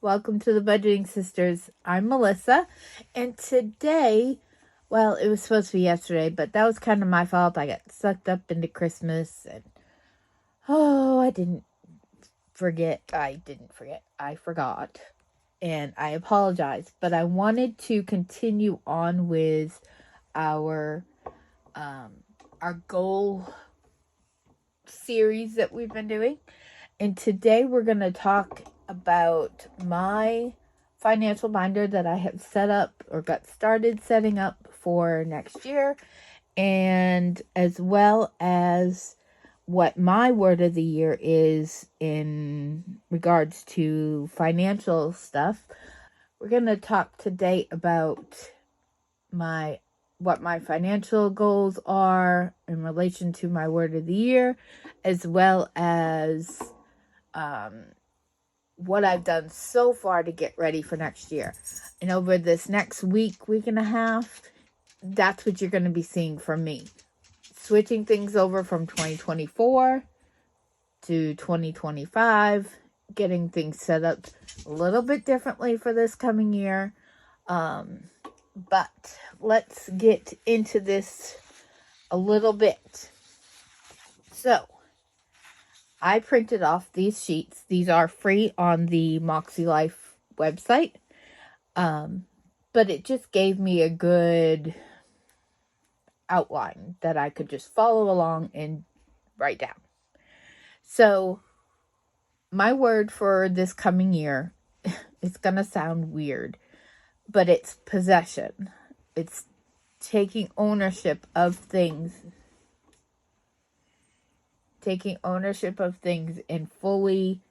Welcome to the Budgeting Sisters. I'm Melissa, and today, well, it was supposed to be yesterday, but that was kind of my fault. I got sucked up into Christmas, and I didn't forget. I forgot, and I apologize. But I wanted to continue on with our goal series that we've been doing. And today we're going to talk about my financial binder that I have set up or got started setting up for next year, and as well as what my word of the year is in regards to financial stuff. We're going to talk today about what my financial goals are in relation to my word of the year, as well as what I've done so far to get ready for next year. And over this next week and a half, that's what you're going to be seeing from me. Switching things over from 2024 to 2025, getting things set up a little bit differently for this coming year. But let's get into this a little bit. So, I printed off these sheets. These are free on the Moxie Life website. But it just gave me a good outline that I could just follow along and write down. So, my word for this coming year, it's going to sound weird, but it's possession. It's taking ownership of things. Taking ownership of things and fully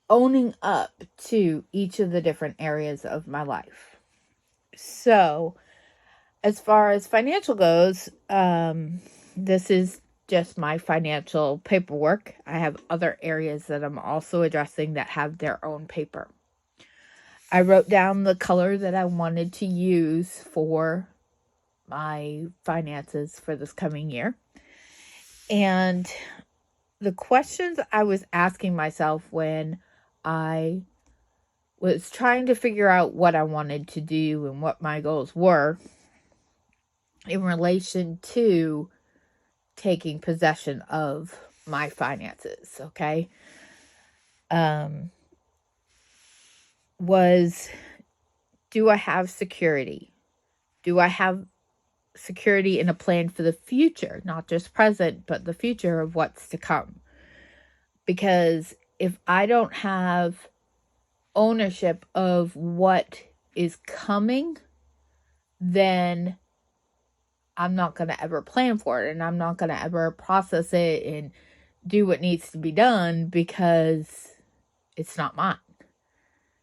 owning up to each of the different areas of my life. So, as far as financial goes, this is just my financial paperwork. I have other areas that I'm also addressing that have their own paper. I wrote down the color that I wanted to use for my finances for this coming year. And the questions I was asking myself when I was trying to figure out what I wanted to do and what my goals were in relation to taking possession of my finances, okay? Was, do I have security? Do I have security in a plan for the future, not just present, but the future of what's to come? Because if I don't have ownership of what is coming, then I'm not going to ever plan for it, and I'm not going to ever process it and do what needs to be done because it's not mine.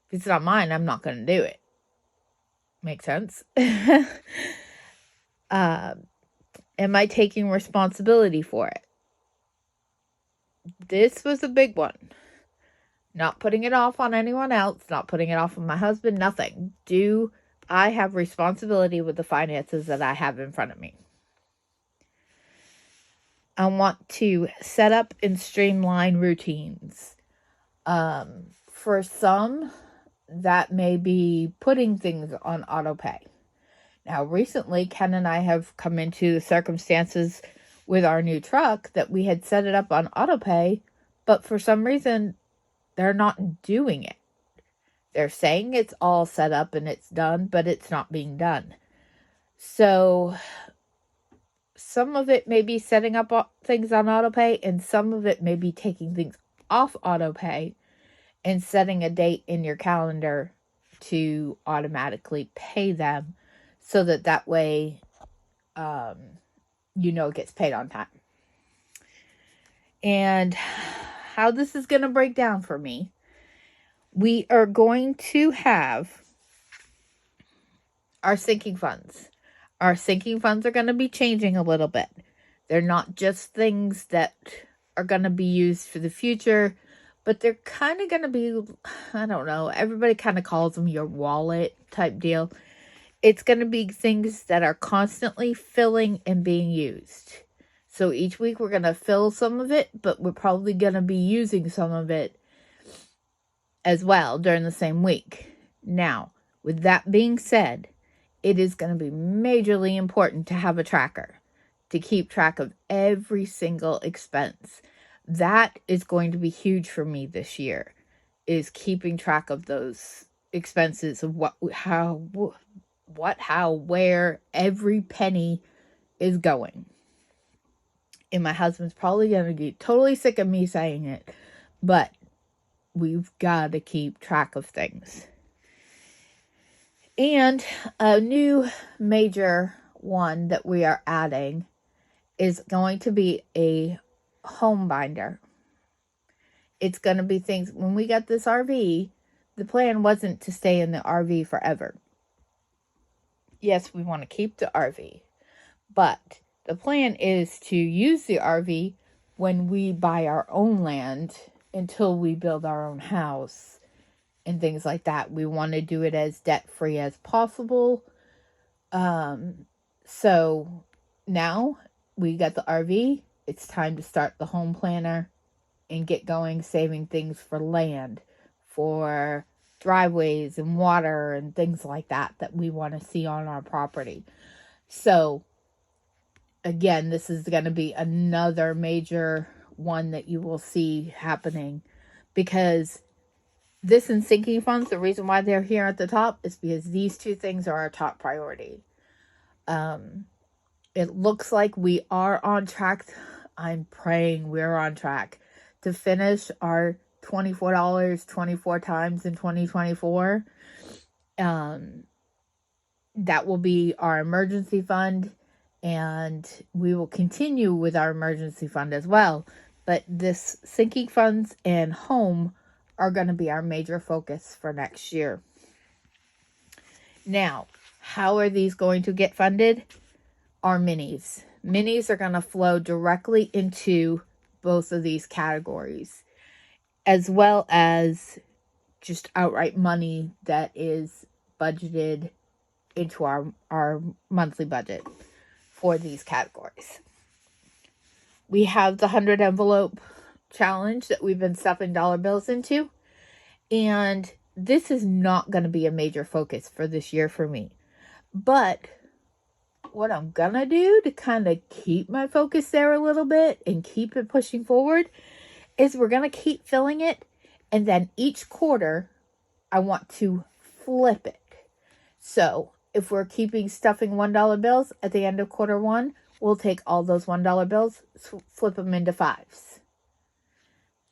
If it's not mine, I'm not going to do it. Make sense? Am I taking responsibility for it? This was a big one. Not putting it off on anyone else, not putting it off on my husband, nothing. Do I have responsibility with the finances that I have in front of me? I want to set up and streamline routines. For some, that may be putting things on auto pay. Now, recently, Ken and I have come into the circumstances with our new truck that we had set it up on auto pay, but for some reason, they're not doing it. They're saying it's all set up and it's done, but it's not being done. So, some of it may be setting up things on auto pay, and some of it may be taking things off auto pay and setting a date in your calendar to automatically pay them so that way, it gets paid on time. And how this is going to break down for me, we are going to have our sinking funds. Our sinking funds are going to be changing a little bit. They're not just things that are going to be used for the future, but they're kind of going to be, I don't know, everybody kind of calls them your wallet type deal. It's going to be things that are constantly filling and being used. So each week we're going to fill some of it, but we're probably going to be using some of it as well during the same week. Now, with that being said, it is going to be majorly important to have a tracker to keep track of every single expense. That is going to be huge for me this year, is keeping track of those expenses of what, how, where every penny is going. And my husband's probably going to get totally sick of me saying it, but we've got to keep track of things. And a new major one that we are adding is going to be a home binder. It's going to be things, when we got this RV, the plan wasn't to stay in the RV forever. Yes, we want to keep the RV, but the plan is to use the RV when we buy our own land until we build our own house and things like that. We want to do it as debt-free as possible. So now we got the RV. It's time to start the home planner and get going saving things for land, for driveways and water and things like that we want to see on our property. So again, this is going to be another major one that you will see happening, because this and sinking funds, the reason why they're here at the top is because these two things are our top priority. It looks like we are on track. I'm praying we're on track to finish our $24 24 times in 2024. That will be our emergency fund, and we will continue with our emergency fund as well. But this sinking funds and home are going to be our major focus for next year. Now, how are these going to get funded? Our minis. Minis are going to flow directly into both of these categories, as well as just outright money that is budgeted into our monthly budget for these categories. We have the 100 envelope challenge that we've been stuffing dollar bills into, and this is not going to be a major focus for this year for me. But what I'm going to do to kind of keep my focus there a little bit and keep it pushing forward is we're going to keep filling it, and then each quarter I want to flip it. So if we're keeping stuffing $1 bills at the end of quarter one, we'll take all those $1 bills, flip them into fives.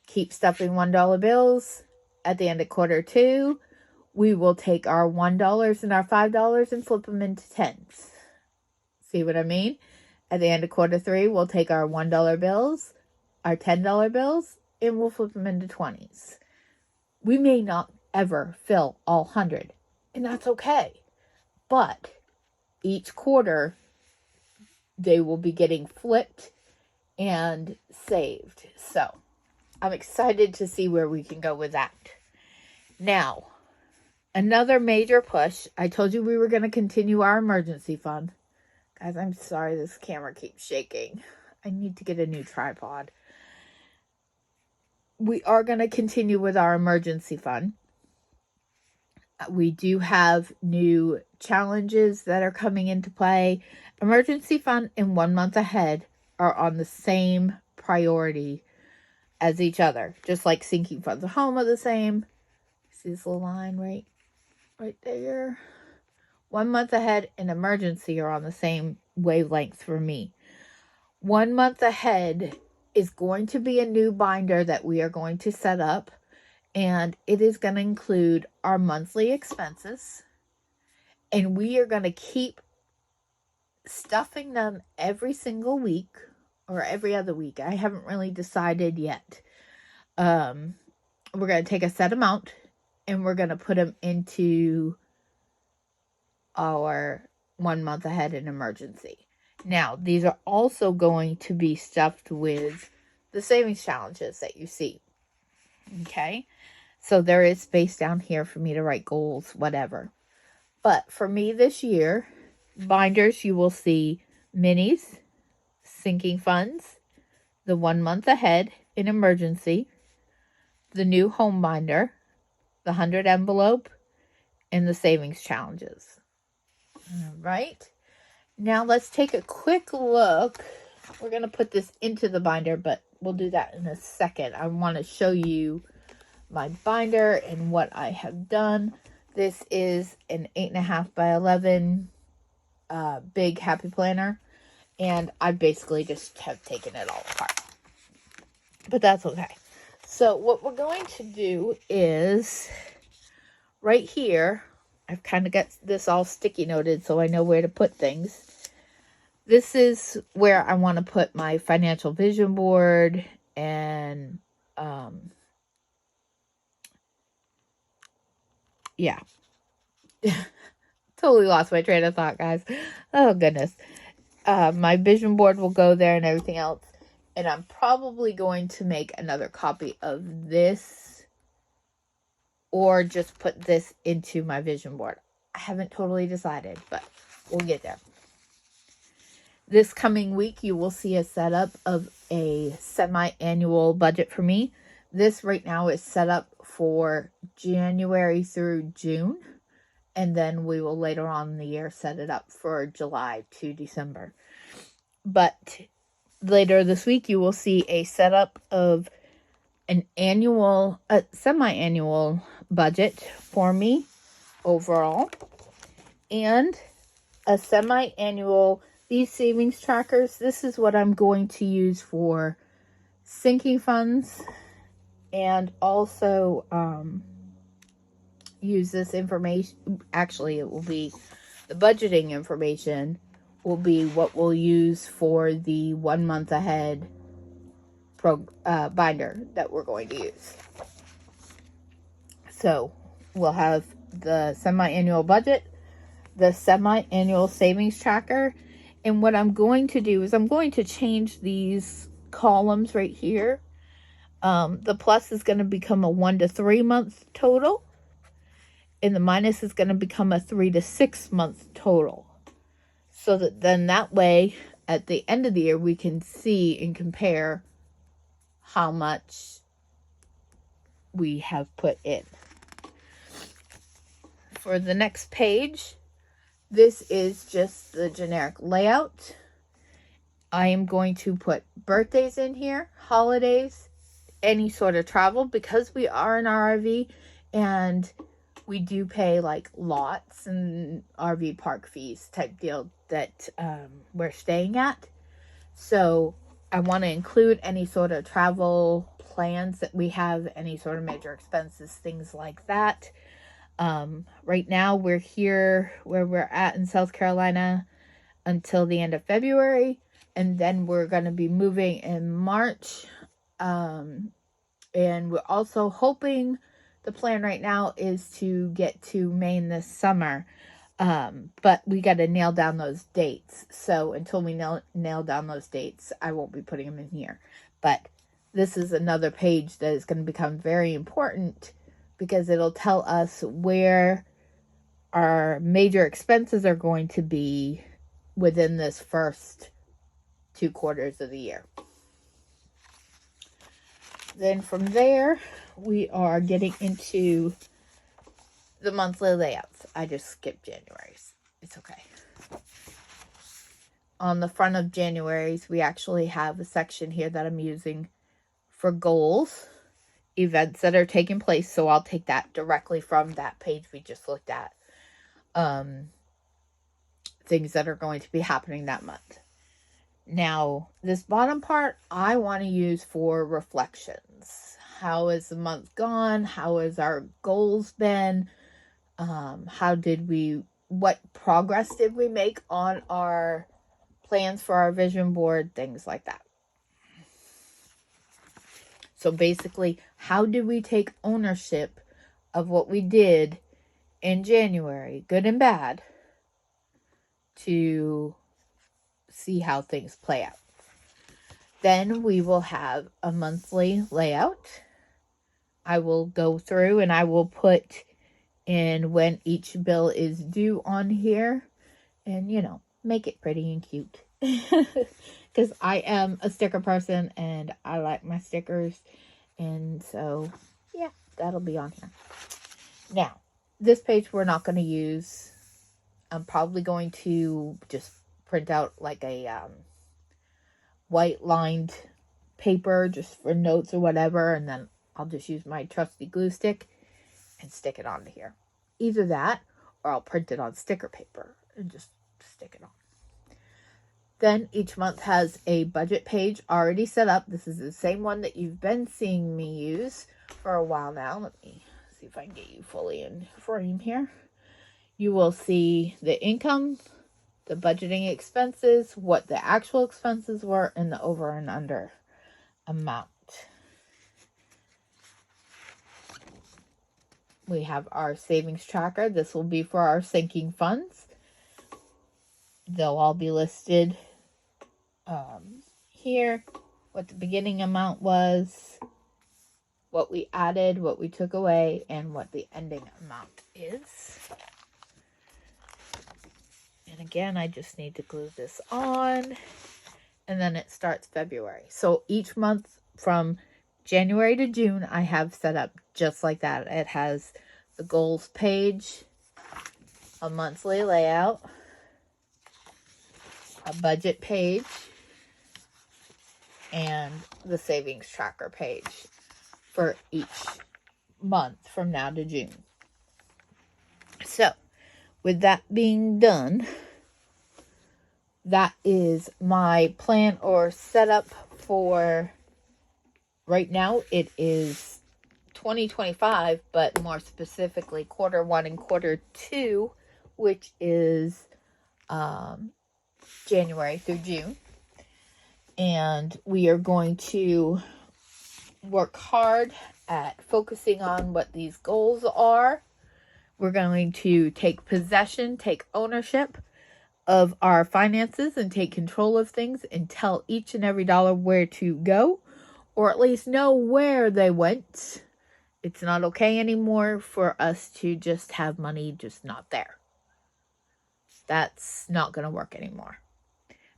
Keep stuffing $1 bills at the end of quarter two, we will take our $1 and our $5 and flip them into tens. See what I mean? At the end of quarter three, we'll take our $1 bills, our $10 bills, and we'll flip them into 20s. We may not ever fill all 100, and that's okay. But each quarter, they will be getting flipped and saved. So I'm excited to see where we can go with that. Now, another major push. I told you we were going to continue our emergency fund. Guys, I'm sorry this camera keeps shaking. I need to get a new tripod. We are going to continue with our emergency fund. We do have new challenges that are coming into play. Emergency fund and 1 month ahead are on the same priority as each other. Just like sinking funds at home are the same. See this little line right there? 1 month ahead and emergency are on the same wavelength for me. 1 month ahead is going to be a new binder that we are going to set up. And it is going to include our monthly expenses. And we are going to keep stuffing them every single week or every other week. I haven't really decided yet. We're going to take a set amount and we're going to put them into our 1 month ahead in emergency. Now, these are also going to be stuffed with the savings challenges that you see. Okay? So there is space down here for me to write goals, whatever. But for me this year, binders, you will see minis, sinking funds, the 1 month ahead in emergency, the new home binder, the 100 envelope, and the savings challenges. All right. Now let's take a quick look. We're going to put this into the binder, but we'll do that in a second. I want to show you my binder and what I have done. This is an 8.5 by 11 big happy planner, and I basically just have taken it all apart. But that's okay. So what we're going to do is right here, I've kind of got this all sticky noted so I know where to put things. This is where I want to put my financial vision board and, yeah. Totally lost my train of thought, guys. Oh, goodness. My vision board will go there and everything else. And I'm probably going to make another copy of this or just put this into my vision board. I haven't totally decided, but we'll get there. This coming week, you will see a setup of a semi-annual budget for me. This right now is set up for January through June. And then we will later on in the year set it up for July to December. But later this week, you will see a setup of an semi-annual budget for me overall. And a semi-annual, these savings trackers, this is what I'm going to use for sinking funds and also use this information. Actually, it will be the budgeting information will be what we'll use for the 1 month ahead binder that we're going to use. So we'll have the semi-annual budget, the semi-annual savings tracker, and what I'm going to do is I'm going to change these columns right here. The plus is going to become a 1 to 3 month total, and the minus is going to become a 3 to 6 month total. So that then that way, at the end of the year, we can see and compare how much we have put in. For the next page, this is just the generic layout. I am going to put birthdays in here, holidays, any sort of travel, because we are an RV and we do pay like lots and RV park fees type deal that we're staying at. So I want to include any sort of travel plans that we have, any sort of major expenses, things like that. Right now we're here where we're at in South Carolina until the end of February, and then we're going to be moving in March. And we're also hoping, the plan right now is to get to Maine this summer. But we got to nail down those dates. So until we nail down those dates, I won't be putting them in here. But this is another page that is going to become very important because it'll tell us where our major expenses are going to be within this first 2 quarters of the year. Then from there, we are getting into the monthly layouts. I just skipped January's. It's okay. On the front of January's, we actually have a section here that I'm using for goals, events that are taking place. So I'll take that directly from that page we just looked at. Things that are going to be happening that month. Now, this bottom part, I want to use for reflections. How has the month gone? How has our goals been? What progress did we make on our plans for our vision board? Things like that. So basically, how did we take ownership of what we did in January, good and bad, to see how things play out. Then we will have a monthly layout. I will go through and I will put in when each bill is due on here and, make it pretty and cute. Because I am a sticker person and I like my stickers. And so, yeah, that'll be on here. Now, this page we're not going to use. I'm probably going to just print out like a white lined paper just for notes or whatever, and then I'll just use my trusty glue stick and stick it onto here. Either that, or I'll print it on sticker paper and just stick it on. Then each month has a budget page already set up. This is the same one that you've been seeing me use for a while now. Let me see if I can get you fully in frame here. You will see the income, the budgeting expenses, what the actual expenses were, and the over and under amount. We have our savings tracker. This will be for our sinking funds. They'll all be listed here, what the beginning amount was, what we added, what we took away, and what the ending amount is. And again, I just need to glue this on, and then it starts February. So each month from January to June, I have set up just like that. It has the goals page, a monthly layout, a budget page, and the savings tracker page for each month from now to June. So, with that being done, that is my plan or setup for right now. It is 2025, but more specifically Q1 and Q2, which is January through June. And we are going to work hard at focusing on what these goals are. We're going to take possession, take ownership of our finances and take control of things and tell each and every dollar where to go, or at least know where they went. It's not okay anymore for us to just have money just not there. That's not going to work anymore.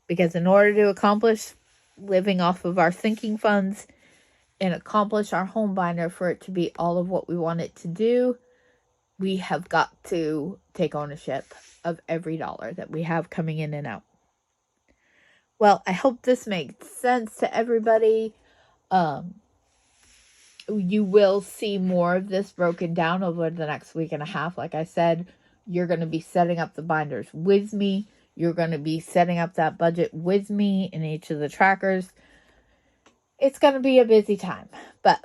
Because in order to accomplish living off of our sinking funds and accomplish our home binder for it to be all of what we want it to do, we have got to take ownership of every dollar that we have coming in and out. Well, I hope this makes sense to everybody. You will see more of this broken down over the next week and a half. Like I said, you're going to be setting up the binders with me. You're going to be setting up that budget with me in each of the trackers. It's going to be a busy time, but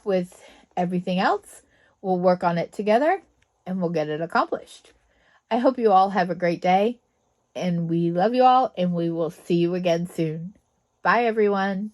with everything else, we'll work on it together and we'll get it accomplished. I hope you all have a great day, and we love you all, and we will see you again soon. Bye, everyone.